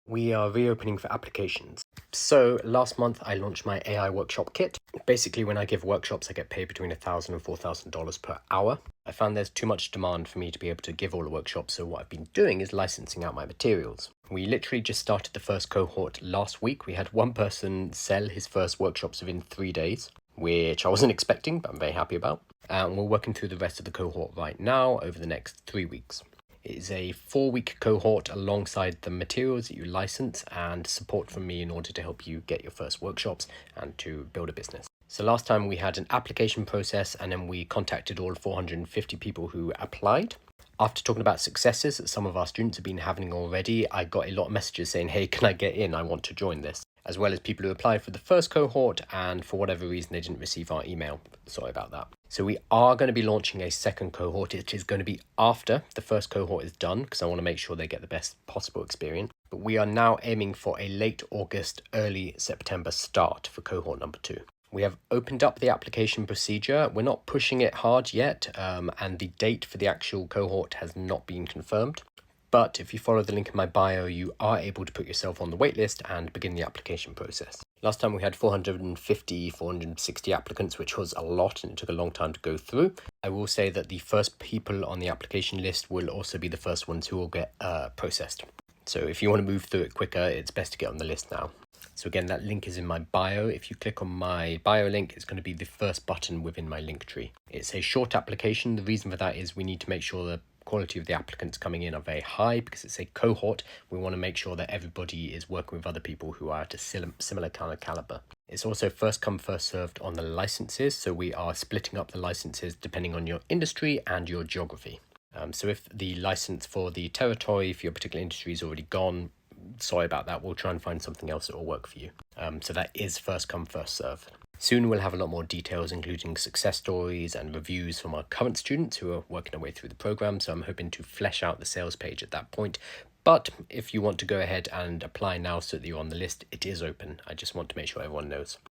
We are reopening for applications. So last month I launched my AI workshop kit. Basically, when I give workshops, I get paid between $1,000 and $4,000 per hour. I found there's too much demand for me to be able to give all the workshops, so what I've been doing is licensing out my materials. We literally just started the first cohort last week. We had one person sell his first workshops within 3 days, which I wasn't expecting, but I'm very happy about. And we're working through the rest of the cohort right now over the next 3 weeks. It is a 4-week cohort alongside the materials that you license and support from me in order to help you get your first workshops and to build a business. So last time we had an application process and then we contacted all 450 people who applied. After talking about successes that some of our students have been having already, I got a lot of messages saying, hey, can I get in? I want to join this. As well as people who applied for the first cohort and for whatever reason they didn't receive our email. Sorry about that. So we are going to be launching a second cohort. It is going to be after the first cohort is done because I want to make sure they get the best possible experience. But we are now aiming for a late August, early September start for cohort number 2. We have opened up the application procedure. We're not pushing it hard yet, and the date for the actual cohort has not been confirmed. But if you follow the link in my bio, you are able to put yourself on the waitlist and begin the application process. Last time we had 460 applicants, which was a lot and it took a long time to go through. I will say that the first people on the application list will also be the first ones who will get processed. So if you want to move through it quicker, it's best to get on the list now. So again, that link is in my bio. If you click on my bio link, it's going to be the first button within my link tree. It's a short application. The reason for that is we need to make sure the quality of the applicants coming in are very high because it's a cohort. We want to make sure that everybody is working with other people who are at a similar kind of caliber. It's also first come, first served on the licenses. So we are splitting up the licenses depending on your industry and your geography. So if the license for the territory for your particular industry is already gone, sorry about that. We'll try and find something else that will work for you. So that is first come, first serve. Soon we'll have a lot more details, including success stories and reviews from our current students who are working their way through the program. So I'm hoping to flesh out the sales page at that point. But if you want to go ahead and apply now so that you're on the list, it is open. I just want to make sure everyone knows.